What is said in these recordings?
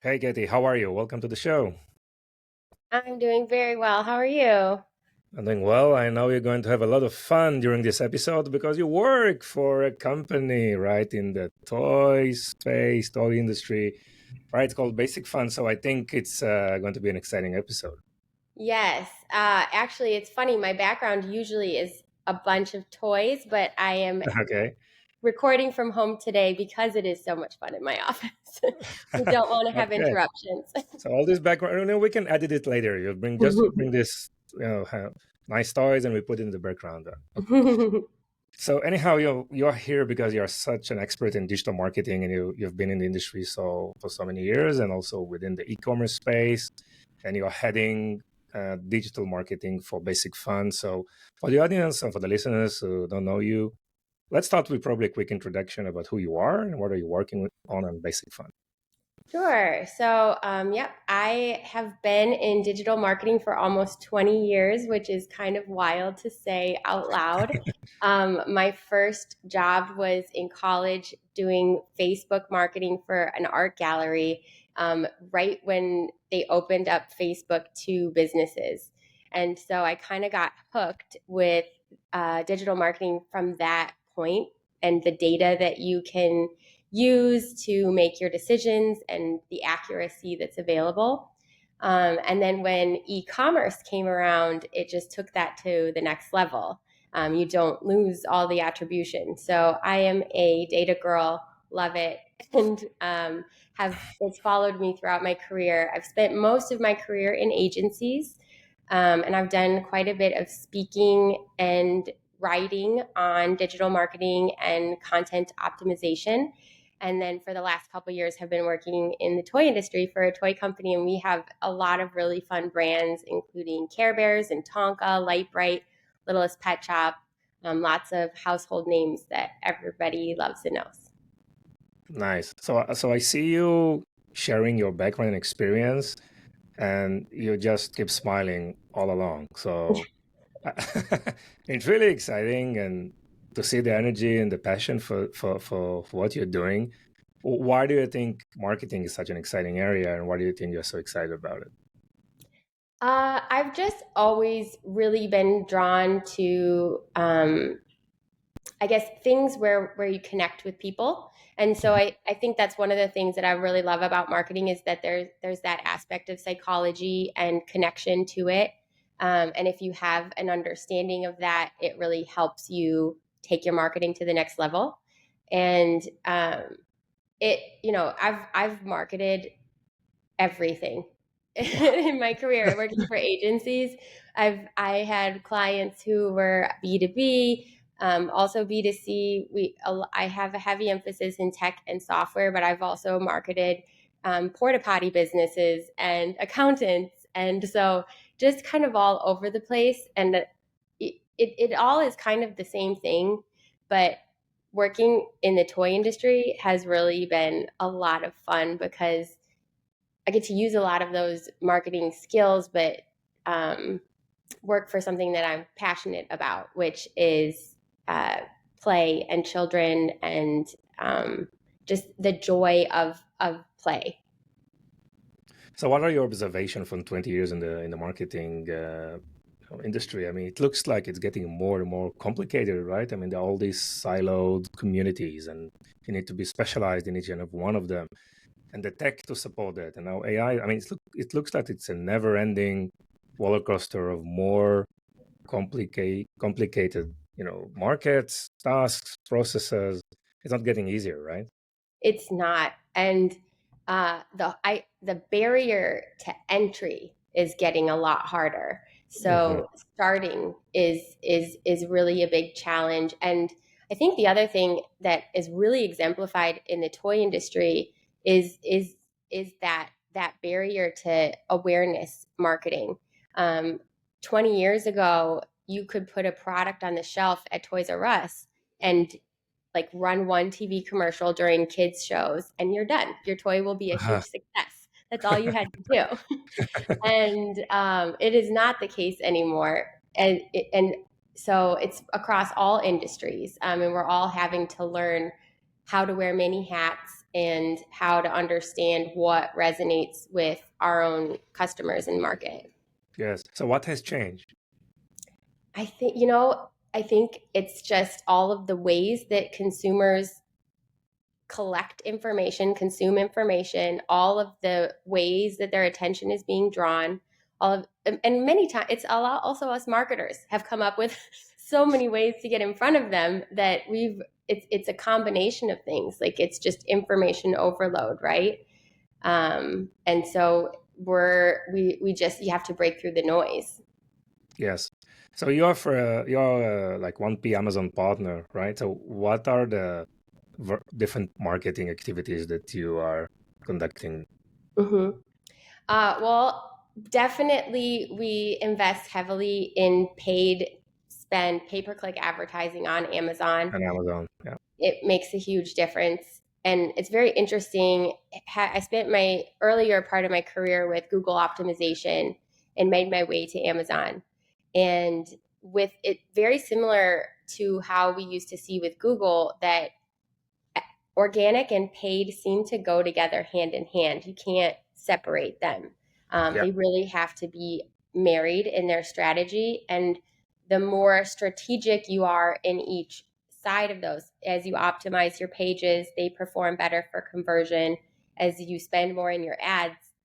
Hey, Katy, how are you? Welcome to the show. I'm doing very well. How are you? I'm doing well. I know you're going to have a lot of fun during this episode because you work for a company, right, in the toy space, toy industry, right? It's called Basic Fun. So I think it's going to be an exciting episode. Yes. Actually, it's funny. My background usually is a bunch of toys, but I am Okay. recording from home today because it is so much fun in my office. We don't want to have Okay. interruptions. So all this background, we can edit it later. You bring this, nice toys, and we put it in the background. So anyhow, you're here because you're such an expert in digital marketing, and you've been in the industry for so many years, and also within the e-commerce space, and you're heading digital marketing for Basic Fun. So for the audience and for the listeners who don't know you, let's start with probably a quick introduction about who you are and what are you working on Basic Fun. Sure. So, yep, I have been in digital marketing for almost 20 years, which is kind of wild to say out loud. My first job was in college doing Facebook marketing for an art gallery, right when they opened up Facebook to businesses. And so I kind of got hooked with digital marketing from that point and the data that you can use to make your decisions and the accuracy that's available. And then when e-commerce came around, it just took that to the next level. You don't lose all the attribution. So I am a data girl, love it, and have it's followed me throughout my career. I've spent most of my career in agencies, and I've done quite a bit of speaking and writing on digital marketing and content optimization. And then for the last couple of years have been working in the toy industry for a toy company, and we have a lot of really fun brands, including Care Bears and Tonka, Light Bright, Littlest Pet Shop, lots of household names that everybody loves and knows. Nice. So I see you sharing your background and experience, and you just keep smiling all along. So it's really exciting and to see the energy and the passion for what you're doing. Why do you think marketing is such an exciting area, and why do you think you're so excited about it? I've just always really been drawn to I guess things where you connect with people. And so I think that's one of the things that I really love about marketing is that there's that aspect of psychology and connection to it. And if you have an understanding of that, it really helps you take your marketing to the next level. And I've marketed everything in my career working for agencies. I had clients who were B2B, also B2C. I have a heavy emphasis in tech and software, but I've also marketed porta potty businesses and accountants, and so just kind of all over the place. And it all is kind of the same thing, but working in the toy industry has really been a lot of fun because I get to use a lot of those marketing skills, but um, work for something that I'm passionate about, which is play and children and just the joy of play. So, what are your observations from 20 years in the marketing industry? I mean, it looks like it's getting more and more complicated, right? I mean, there are all these siloed communities, and you need to be specialized in each and every one of them, and the tech to support that. And now AI. I mean, it looks like it's a never-ending roller coaster of more complicated, markets, tasks, processes. It's not getting easier, right? It's not, and the barrier to entry is getting a lot harder. Hmm. So starting is really a big challenge. And I think the other thing that is really exemplified in the toy industry is that barrier to awareness marketing. Um, 20 years ago, you could put a product on the shelf at Toys R Us and like run one TV commercial during kids shows and you're done. Your toy will be a huge success. That's all you had to do. And it is not the case anymore. And so it's across all industries. And we're all having to learn how to wear many hats and how to understand what resonates with our own customers and market. Yes. So what has changed? I think, I think it's just all of the ways that consumers collect information, consume information, all of the ways that their attention is being drawn, and many times it's a lot, also us marketers have come up with so many ways to get in front of them that it's a combination of things. Like it's just information overload, right? And so you have to break through the noise. Yes. So you're like 1P Amazon partner, right? So what are the different marketing activities that you are conducting? Mm-hmm. Well, definitely we invest heavily in paid spend, pay-per-click advertising on Amazon. On Amazon? Yeah. It makes a huge difference. And it's very interesting. I spent my earlier part of my career with Google optimization and made my way to Amazon. And with it, very similar to how we used to see with Google, that organic and paid seem to go together hand in hand. You can't separate them. Yeah. They really have to be married in their strategy. And the more strategic you are in each side of those, as you optimize your pages, they perform better for conversion. As you spend more in your ads,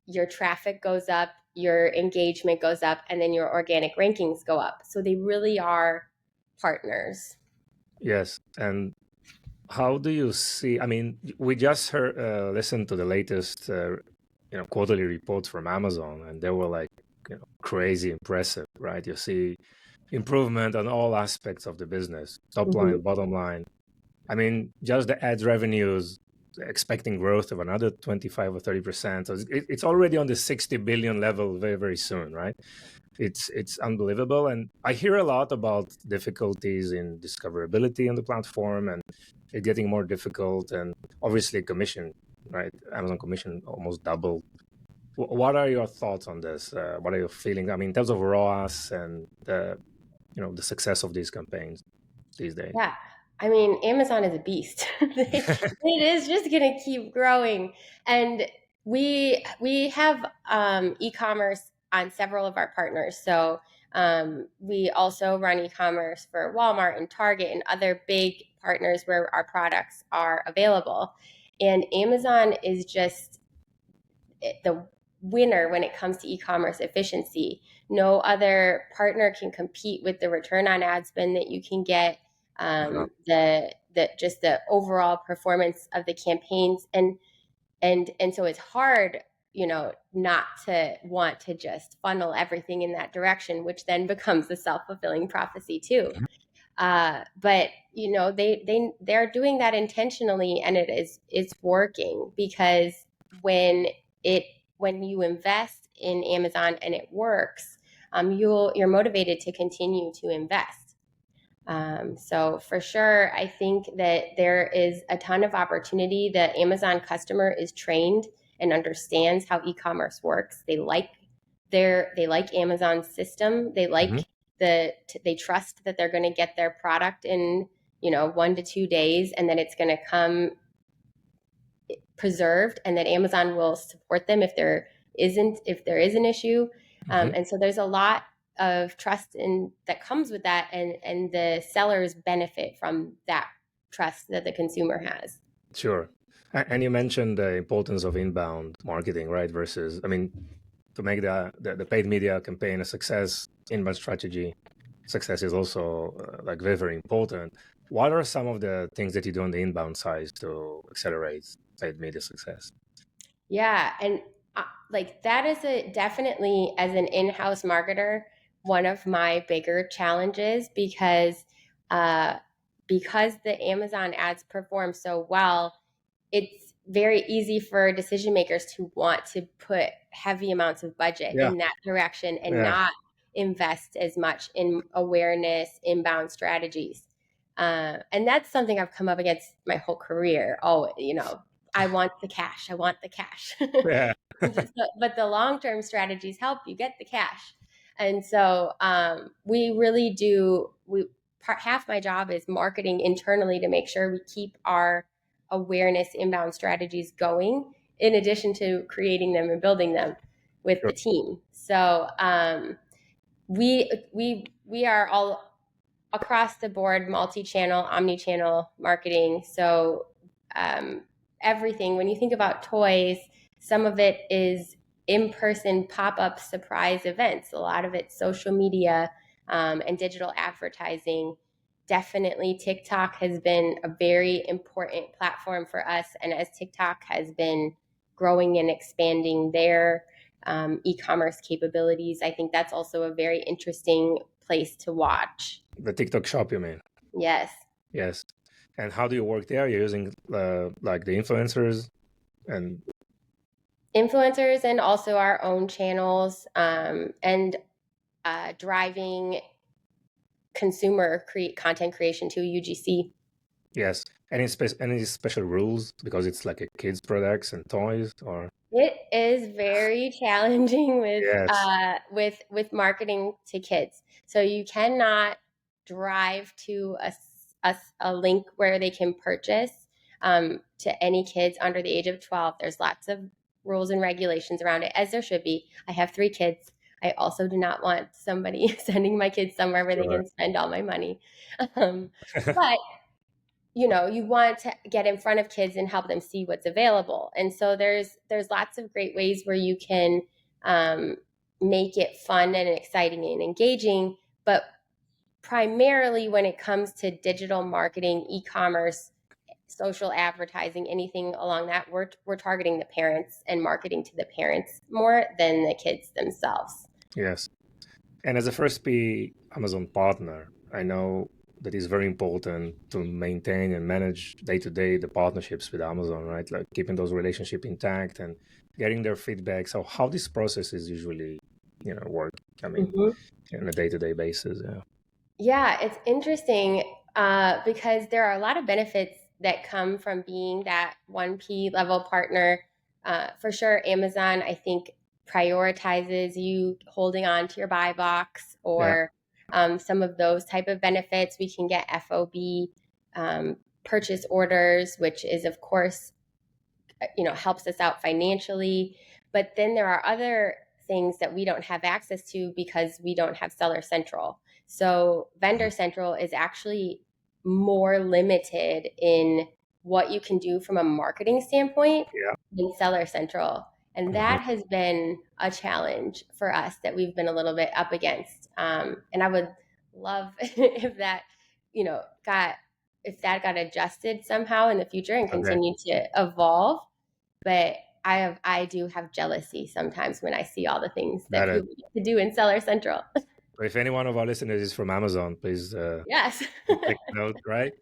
your traffic goes up, your engagement goes up, and then your organic rankings go up. So they really are partners. Yes. And how do you see? I mean, we just listened to the latest, quarterly reports from Amazon, and they were like, crazy impressive, right? You see improvement on all aspects of the business, top line, bottom line. I mean, just the ads revenues, expecting growth of another 25 or 30%. So it's already on the 60 billion level very, very soon, right? It's unbelievable. And I hear a lot about difficulties in discoverability on the platform and it getting more difficult. And obviously commission, right? Amazon commission almost doubled. What are your thoughts on this? What are your feelings? I mean, in terms of ROAS and the success of these campaigns these days. Yeah. I mean, Amazon is a beast. It is just going to keep growing. And we have e-commerce on several of our partners. So we also run e-commerce for Walmart and Target and other big partners where our products are available. And Amazon is just the winner when it comes to e-commerce efficiency. No other partner can compete with the return on ad spend that you can get, the overall performance of the campaigns, and so it's hard, not to want to just funnel everything in that direction, which then becomes a self-fulfilling prophecy too. But they're doing that intentionally, and it's working because when you invest in Amazon and it works, you're motivated to continue to invest. So for sure, I think that there is a ton of opportunity. The Amazon customer is trained and understands how e-commerce works. They like Amazon's system. They like they trust that they're going to get their product in 1 to 2 days, and then it's going to come preserved, and that Amazon will support them if there is an issue. And so there's a lot of trust that comes with that, and the sellers benefit from that trust that the consumer has. Sure. And you mentioned the importance of inbound marketing, right? Versus, I mean, to make the paid media campaign a success, inbound strategy success is also like very, very important. What are some of the things that you do on the inbound side to accelerate paid media success? Yeah, and that is definitely, as an in-house marketer, one of my bigger challenges, because the Amazon ads perform so well, it's very easy for decision makers to want to put heavy amounts of budget in that direction and not invest as much in awareness, inbound strategies. And that's something I've come up against my whole career. Oh, I want the cash. I want the cash. Yeah. But the long-term strategies help you get the cash. And so we really do. Half my job is marketing internally to make sure we keep our awareness inbound strategies going, in addition to creating them and building them with Sure. the team. So we are all across the board, multi-channel, omni-channel marketing. So everything, when you think about toys, some of it is in-person pop-up surprise events. A lot of it's social media and digital advertising. Definitely TikTok has been a very important platform for us. And as TikTok has been growing and expanding their e-commerce capabilities, I think that's also a very interesting place to watch. The TikTok shop, you mean? Yes. Yes. And how do you work there? You're using like the influencers and Influencers and also our own channels and driving consumer content creation to UGC. yes. Any special rules because it's like a kids products and toys or It is very challenging yes. With marketing to kids. So you cannot drive to a link where they can purchase to any kids under the age of 12. There's lots of rules and regulations around it, as there should be. I have 3 kids. I also do not want somebody sending my kids somewhere where they Sure. can spend all my money. But you know, you want to get in front of kids and help them see what's available. And so there's lots of great ways where you can make it fun and exciting and engaging. But primarily when it comes to digital marketing, e-commerce, social advertising, anything along that, we're targeting the parents and marketing to the parents more than the kids themselves. Yes. And as a first P Amazon partner, I know that it's very important to maintain and manage day-to-day the partnerships with Amazon, right? Like keeping those relationships intact and getting their feedback. So how this process is usually, work? I mean, on a day-to-day basis. Yeah. Yeah, it's interesting because there are a lot of benefits that come from being that 1P level partner. For sure, Amazon, I think, prioritizes you holding on to your buy box Yeah. or some of those type of benefits. We can get FOB purchase orders, which is, of course, helps us out financially. But then there are other things that we don't have access to because we don't have Seller Central. So Vendor Central is actually more limited in what you can do from a marketing standpoint Yeah. than Seller Central. And that has been a challenge for us that we've been a little bit up against. And I would love if that, got adjusted somehow in the future and Okay. continue to evolve. But I do have jealousy sometimes when I see all the things that people get to do in Seller Central. If any one of our listeners is from Amazon, please Yes. take note, right?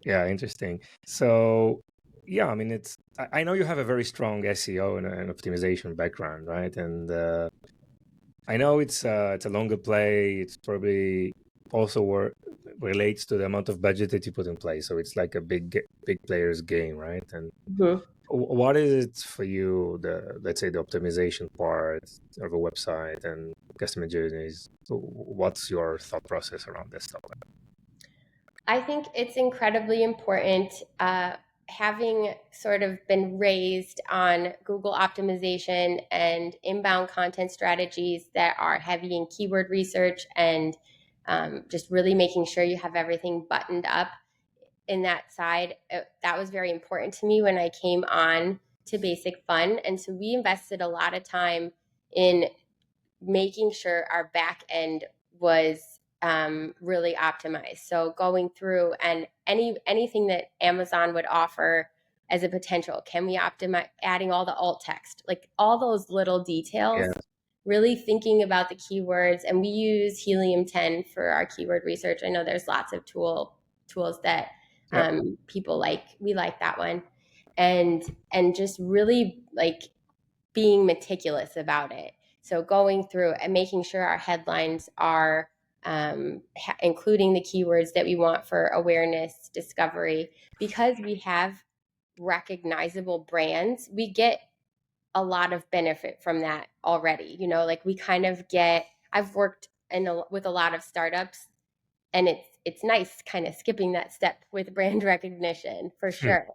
Yeah, interesting. So, yeah, I mean, I know you have a very strong SEO and optimization background, right? And I know it's a longer play. It's probably also relates to the amount of budget that you put in place. So it's like a big player's game, right? And what is it for you, let's say the optimization part of a website and customer journeys? What's your thought process around this stuff? I think it's incredibly important. Having sort of been raised on Google optimization and inbound content strategies that are heavy in keyword research and just really making sure you have everything buttoned up in that side, that was very important to me when I came on to Basic Fun. And so we invested a lot of time in making sure our back end was really optimized. So going through and anything that Amazon would offer as a potential, can we optimize adding all the alt text, like all those little details, really thinking about the keywords. And we use Helium 10 for our keyword research. I know there's lots of tools that people like. We like that one. And just really like being meticulous about it. So going through and making sure our headlines are including the keywords that we want for awareness, discovery, because we have recognizable brands, we get a lot of benefit from that already. Like we kind of get, I've worked with a lot of startups and it's nice kind of skipping that step with brand recognition for sure.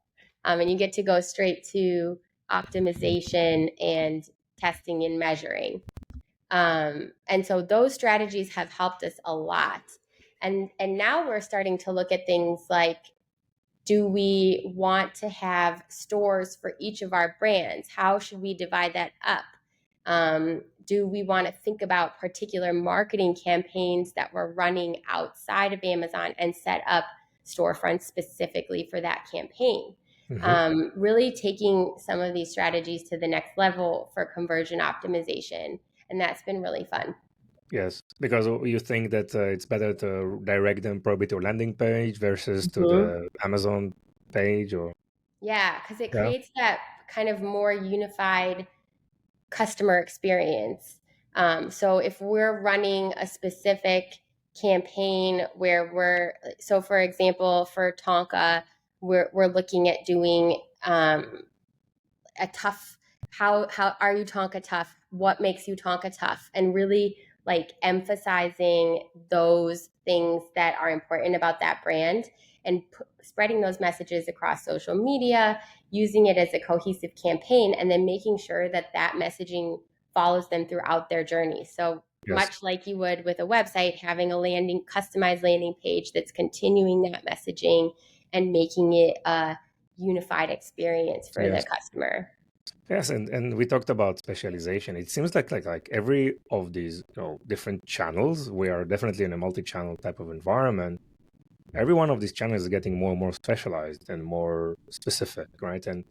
And you get to go straight to optimization and testing and measuring. And so those strategies have helped us a lot. And now we're starting to look at things like, do we want to have stores for each of our brands? How should we divide that up? Do we want to think about particular marketing campaigns that we're running outside of Amazon and set up storefronts specifically for that campaign? Really taking some of these strategies to the next level for conversion optimization. And that's been really fun. Yes, because you think that it's better to direct them probably to a landing page versus to the Amazon page, or yeah, because it yeah. creates that kind of more unified customer experience. So if we're running a specific campaign where so for example, for Tonka, we're looking at doing a tough, how are you Tonka tough? What makes you Tonka tough? And really like emphasizing those things that are important about that brand and spreading those messages across social media, using it as a cohesive campaign, and then making sure that that messaging follows them throughout their journey. So much like you would with a website, having a customized landing page that's continuing that messaging and making it a unified experience for the customer. Yes, and we talked about specialization. It seems like every of these different channels, we are definitely in a multi-channel type of environment. Every one of these channels is getting more and more specialized and more specific, right? And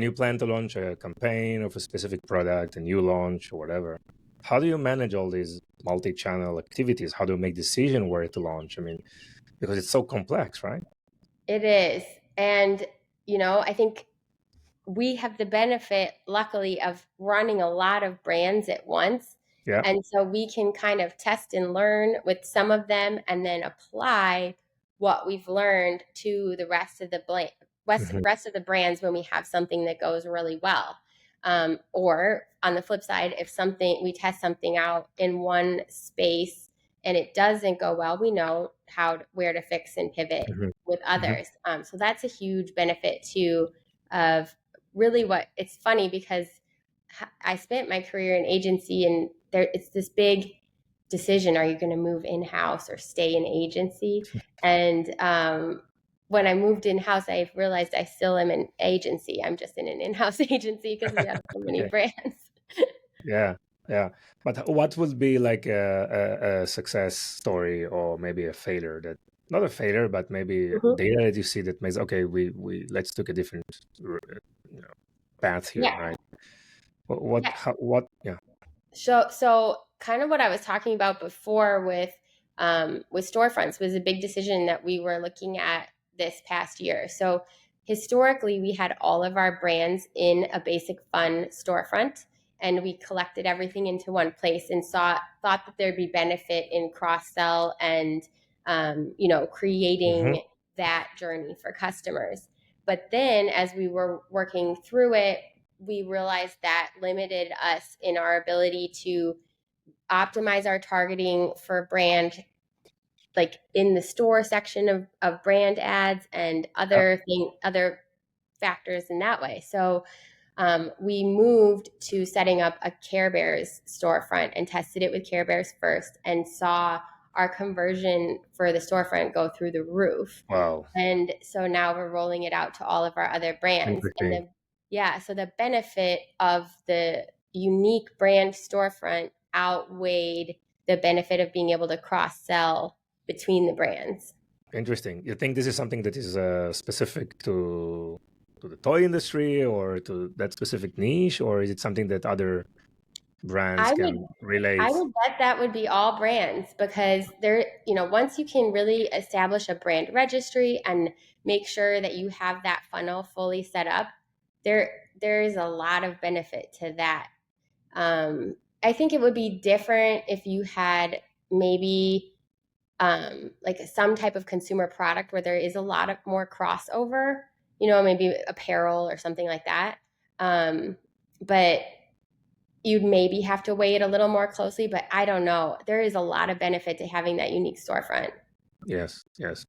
you plan to launch a campaign of a specific product, a new launch or whatever. How do you manage all these multi-channel activities? How do you make decision where to launch? I mean, because it's so complex, right? It is. And, I think we have the benefit, luckily, of running a lot of brands at once. Yeah. And so we can kind of test and learn with some of them and then apply what we've learned to the rest of the rest of the brands when we have something that goes really well. Or on the flip side, if we test something out in one space and it doesn't go well, we know where to fix and pivot with others. So that's a huge benefit too of really it's funny because I spent my career in agency, and it's this big decision. Are you going to move in-house or stay in agency? And when I moved in-house, I realized I still am an agency. I'm just in an in-house agency because we have so many brands. Yeah. But what would be like a success story or maybe a failure that, not a failure, but maybe data that you see that makes, okay, we let's take a different path here, right? Yeah. So kind of what I was talking about before with storefronts was a big decision that we were looking at this past year. So historically, we had all of our brands in a basic fun storefront, and we collected everything into one place and thought that there'd be benefit in cross-sell and creating that journey for customers. But then as we were working through it, we realized that limited us in our ability to optimize our targeting for brand, like in the store section of brand ads and other factors in that way. So we moved to setting up a Care Bears storefront and tested it with Care Bears first and saw our conversion for the storefront go through the roof. Wow. And so now we're rolling it out to all of our other brands. And so the benefit of the unique brand storefront outweighed the benefit of being able to cross-sell between the brands. Interesting. You think this is something that is specific to the toy industry or to that specific niche, or is it something that other brands can relate? I would bet that would be all brands, because once you can really establish a brand registry and make sure that you have that funnel fully set up, there is a lot of benefit to that. I think it would be different if you had maybe like some type of consumer product where there is a lot of more crossover, maybe apparel or something like that. But you'd maybe have to weigh it a little more closely, but I don't know. There is a lot of benefit to having that unique storefront. Yes, yes.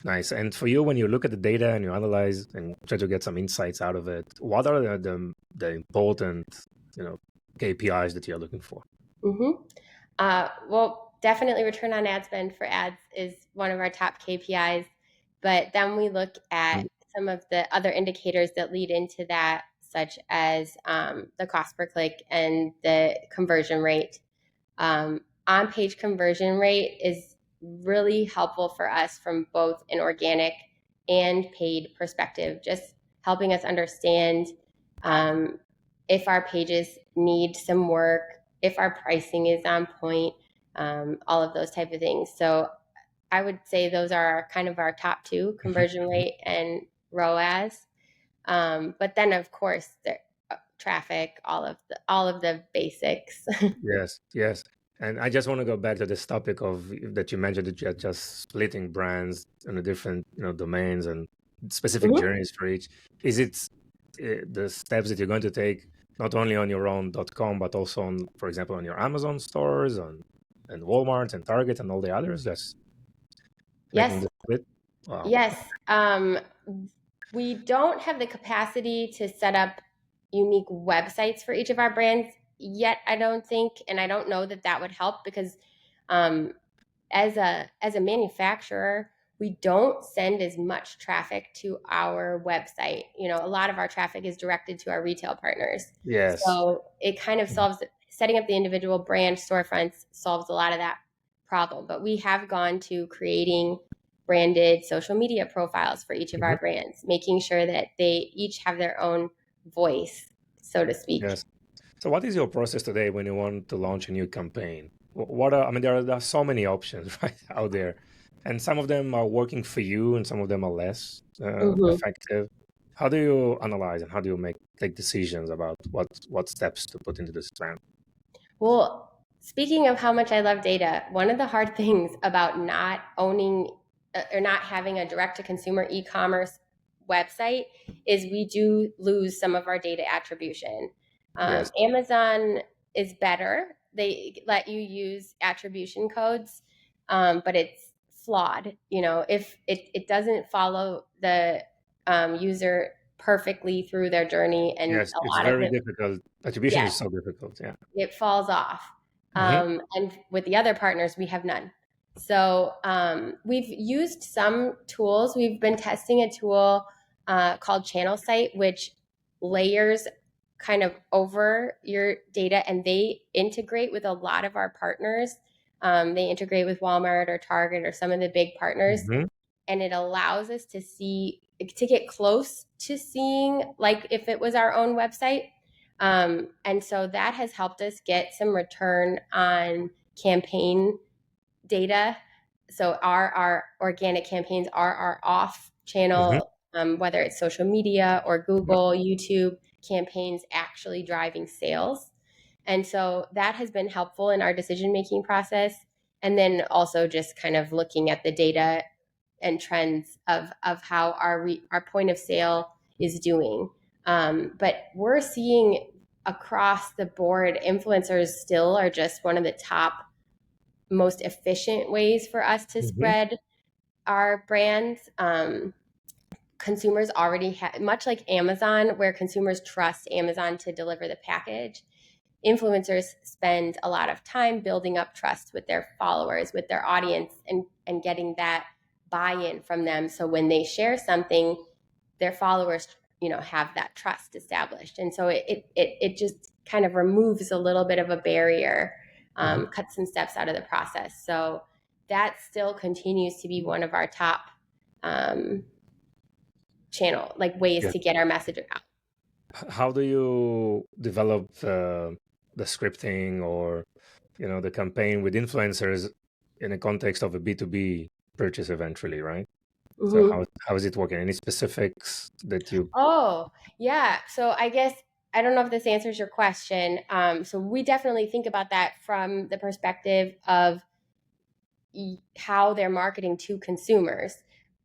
Nice. And for you, when you look at the data and you analyze and try to get some insights out of it, what are the important, you know, KPIs that you're looking for? Mm-hmm. Well, definitely return on ad spend for ads is one of our top KPIs. But then we look at some of the other indicators that lead into that, such as the cost per click and the conversion rate. On-page conversion rate is really helpful for us from both an organic and paid perspective, just helping us understand um, if our pages need some work, if our pricing is on point, all of those type of things. So I would say those are kind of our top two: conversion rate and ROAS. But then, of course, traffic, all of the basics. Yes, yes. And I just want to go back to this topic of that you mentioned that you're just splitting brands and the different, domains and specific Mhm. journeys for each. Is it the steps that you're going to take not only on your own .com but also on, for example, on your Amazon stores and Walmart and Target and all the others? That's making Yes, the split. Wow. yes. We don't have the capacity to set up unique websites for each of our brands yet, I don't think, and I don't know that that would help because um, as a manufacturer, we don't send as much traffic to our website. A lot of our traffic is directed to our retail partners. Yes. So it kind of solves setting up the individual brand storefronts solves a lot of that problem. But we have gone to creating branded social media profiles for each of Mhm. our brands, making sure that they each have their own voice, so to speak. Yes. So what is your process today when you want to launch a new campaign? What are, I mean, there are so many options right out there, and some of them are working for you and some of them are less Mhm. effective. How do you analyze and how do you take decisions about what steps to put into this plan? Well, speaking of how much I love data, one of the hard things about not owning or not having a direct to consumer e commerce website is we do lose some of our data attribution. Yes. Amazon is better, they let you use attribution codes, but it's flawed. If it doesn't follow the user perfectly through their journey, and Yes, a it's lot of very it, difficult. Attribution yeah, is so difficult. Yeah. it falls off. Hmm. And with the other partners, we have none. So we've used some tools. We've been testing a tool called ChannelSight, which layers kind of over your data, and they integrate with a lot of our partners. They integrate with Walmart or Target or some of the big partners, Hmm. and it allows us to get close to seeing like if it was our own website. And so that has helped us get some return on campaign data. So our organic campaigns are our off Hmm. channel, whether it's social media or Google, YouTube campaigns actually driving sales. And so that has been helpful in our decision making process. And then also just kind of looking at the data and trends of how our point of sale is doing. But we're seeing across the board, influencers still are just one of the top most efficient ways for us to Hmm. spread our brands. Consumers already have, much like Amazon, where consumers trust Amazon to deliver the package. Influencers spend a lot of time building up trust with their followers, with their audience, and getting that buy-in from them. So when they share something, their followers, have that trust established. And so it just kind of removes a little bit of a barrier, Hmm. cuts some steps out of the process. So that still continues to be one of our top um, channel, like ways Yes. to get our message out. How do you develop the scripting or the campaign with influencers in the context of a B2B purchase eventually, right? So Mm-hmm. how is it working? Any specifics that you Oh, yeah. So I guess I don't know if this answers your question. So we definitely think about that from the perspective of how they're marketing to consumers.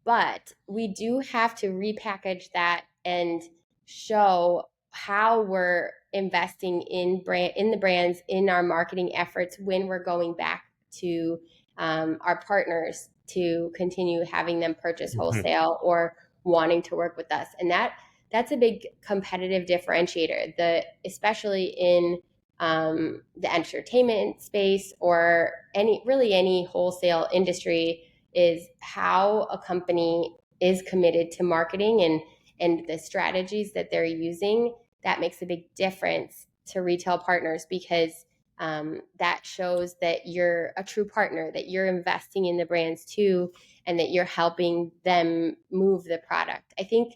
But we do have to repackage that and show how we're investing in the brands in our marketing efforts when we're going back to our partners to continue having them purchase wholesale or wanting to work with us. And that's a big competitive differentiator, especially in the entertainment space or any wholesale industry, is how a company is committed to marketing and the strategies that they're using. That makes a big difference to retail partners, because that shows that you're a true partner, that you're investing in the brands too, and that you're helping them move the product. I think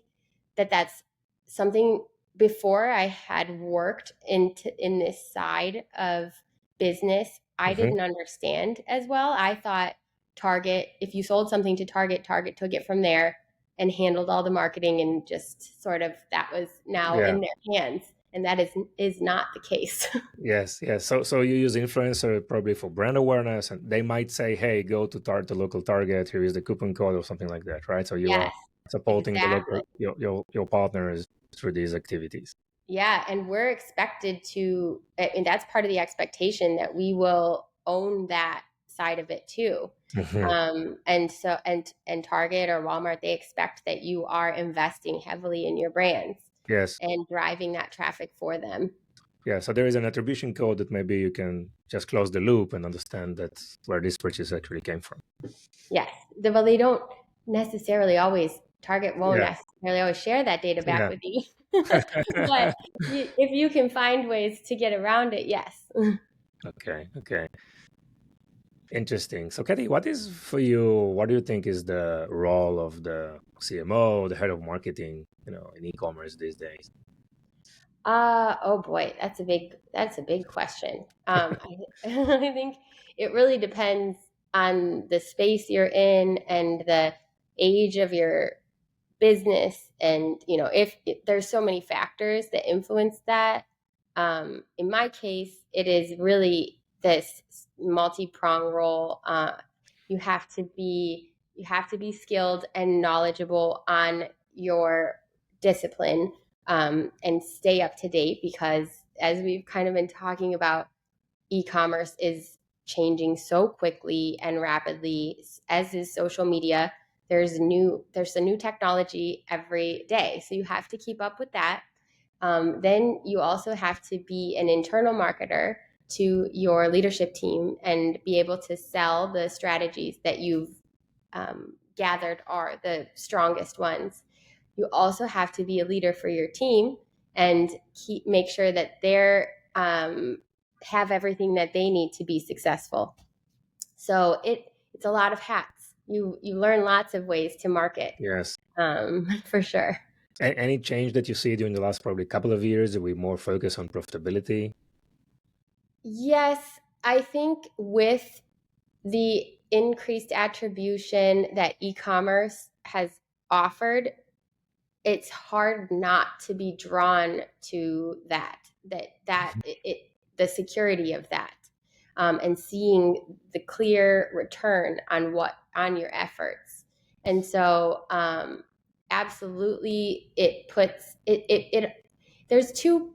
that's something. Before I had worked in this side of business, I didn't understand as well. I thought Target, if you sold something to Target, Target took it from there and handled all the marketing, and just sort of that was now in their hands. And that is not the case. Yes, yes. So you use influencer probably for brand awareness, and they might say, "Hey, go to the local Target. Here is the coupon code," or something like that, right? So you are Yes, supporting the exactly. local your partners through these activities. Yeah, and we're expected to, and that's part of the expectation, that we will own that side of it too. And so and Target or Walmart, they expect that you are investing heavily in your brands. Yes. And driving that traffic for them. Yeah. So there is an attribution code that maybe you can just close the loop and understand that's where this purchase actually came from. Yes. Well, they don't necessarily always, Target won't necessarily always share that data back with you. But if you can find ways to get around it, yes. Okay. Interesting. So, Katy, what do you think is the role of the CMO, the head of marketing, in e-commerce these days? Oh boy, that's a big question. I think it really depends on the space you're in and the age of your business, and if there's so many factors that influence that. In my case, it is really this multi-prong role. You have to be skilled and knowledgeable on your discipline, and stay up to date, because as we've kind of been talking about, e-commerce is changing so quickly and rapidly, as is social media. There's a new technology every day, so you have to keep up with that. Then you also have to be an internal marketer to your leadership team and be able to sell the strategies that you've gathered are the strongest ones. You also have to be a leader for your team and make sure that they're have everything that they need to be successful. So it's a lot of hats. You learn lots of ways to market. Yes. For sure. Any change that you see during the last probably couple of years? Are we more focused on profitability? Yes, I think with the increased attribution that e-commerce has offered, it's hard not to be drawn to the security of that, and seeing the clear return on your efforts. And so, absolutely, there's two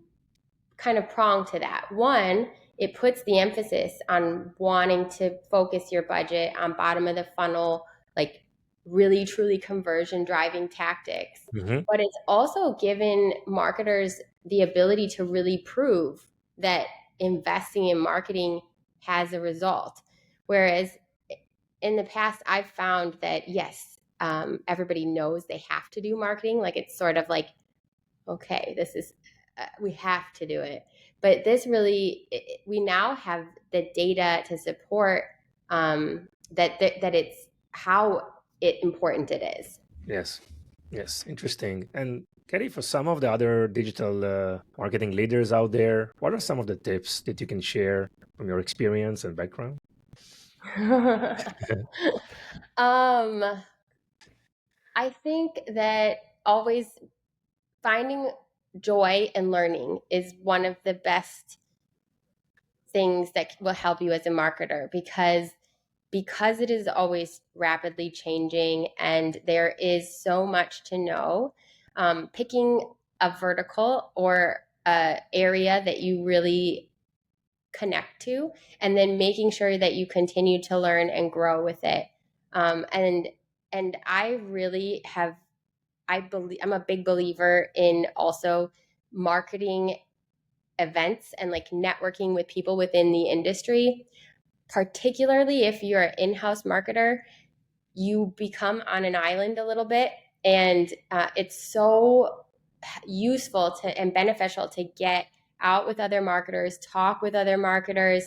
kind of prong to that. One, it puts the emphasis on wanting to focus your budget on bottom of the funnel, like really truly conversion driving tactics. But it's also given marketers the ability to really prove that investing in marketing has a result. Whereas in the past, I've found that yes, everybody knows they have to do marketing. Like, it's sort of like, okay, this is we have to do it. But this really, we now have the data to support that it's how important it is. Yes, interesting. And Katy, for some of the other digital marketing leaders out there, what are some of the tips that you can share from your experience and background? I think that always finding joy and learning is one of the best things that will help you as a marketer, because it is always rapidly changing and there is so much to know. Picking a vertical or a area that you really connect to, and then making sure that you continue to learn and grow with it, And I really have, I'm a big believer in also marketing events and like networking with people within the industry, particularly if you're an in-house marketer. You become on an island a little bit, and it's so useful to and beneficial to get out with other marketers, talk with other marketers,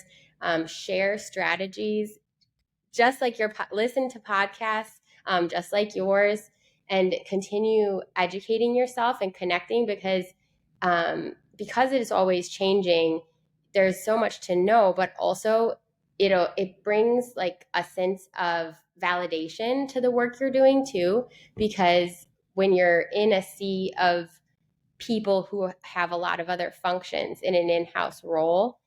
share strategies, just like your listen to podcasts, just like yours, and continue educating yourself and connecting, because it is always changing. There's so much to know, but also it brings like a sense of validation to the work you're doing too, because when you're in a sea of people who have a lot of other functions in an in-house role,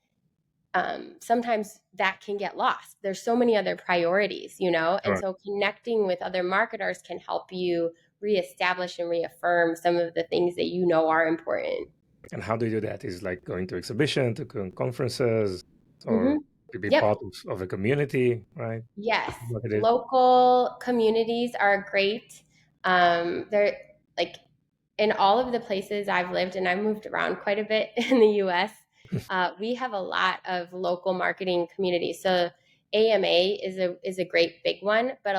sometimes that can get lost. There's so many other priorities, and Right. so connecting with other marketers can help you reestablish and reaffirm some of the things that are important. And how do you do that? Is like going to exhibition, to conferences, Mm-hmm. or to be Yep. part of a community, right? Yes. What it is. Local communities are great. They're like in all of the places I've lived, and I've moved around quite a bit in the US, we have a lot of local marketing communities. So AMA is a great big one, but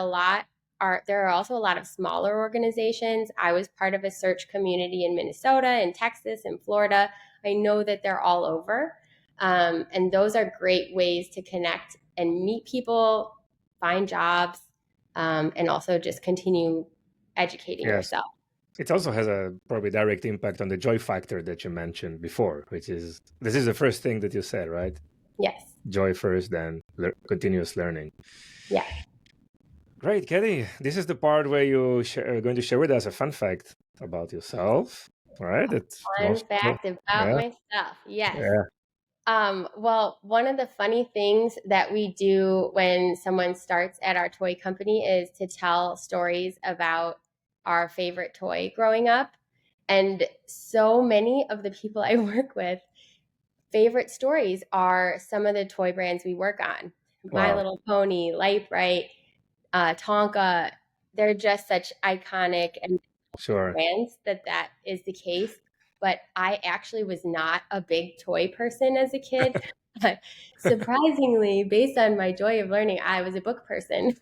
there are also a lot of smaller organizations. I was part of a search community in Minnesota, in Texas, in Florida. I know that they're all over. And those are great ways to connect and meet people, find jobs, and also just continue educating Yes. yourself. It also has a probably direct impact on the joy factor that you mentioned before, which is this is the first thing that you said, right? Yes. Joy first, then continuous learning. Yeah. Great, Katy. This is the part where you are going to share with us a fun fact about yourself. All right. It's Fun most, fact about yeah, myself. Yes. yeah, Well, one of the funny things that we do when someone starts at our toy company is to tell stories about our favorite toy growing up. And so many of the people I work with, favorite stories are some of the toy brands we work on. My wow, Little Pony, Light Bright, Tonka. They're just such iconic and sure. brands that is the case. But I actually was not a big toy person as a kid. But surprisingly, based on my joy of learning, I was a book person.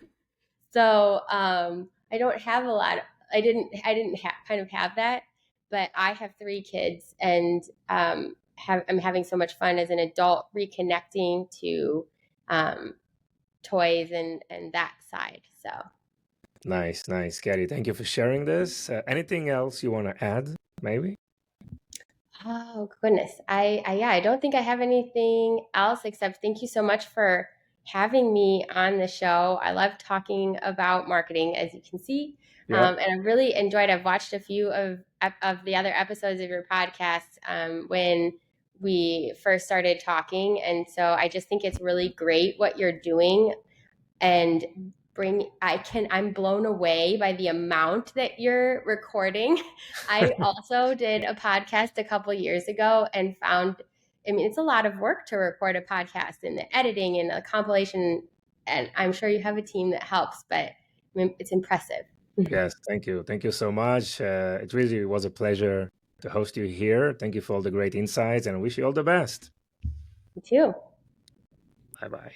So I don't have a lot. Kind of have that, but I have three kids, and I'm having so much fun as an adult reconnecting to um, toys and that side. So. Nice, nice, Katy. Thank you for sharing this. Anything else you want to add, maybe? Oh goodness. Yeah, I don't think I have anything else except thank you so much for having me on the show. I love talking about marketing, as you can see. Yep. And I really enjoyed. I've watched a few of the other episodes of your podcast when we first started talking, and so I just think it's really great what you're doing, and I'm blown away by the amount that you're recording. I also did a podcast a couple years ago and found, I mean, it's a lot of work to record a podcast and the editing and the compilation, and I'm sure you have a team that helps, but I mean, it's impressive. Yes, thank you. Thank you so much. It really was a pleasure to host you here. Thank you for all the great insights and I wish you all the best. Me too. Bye bye.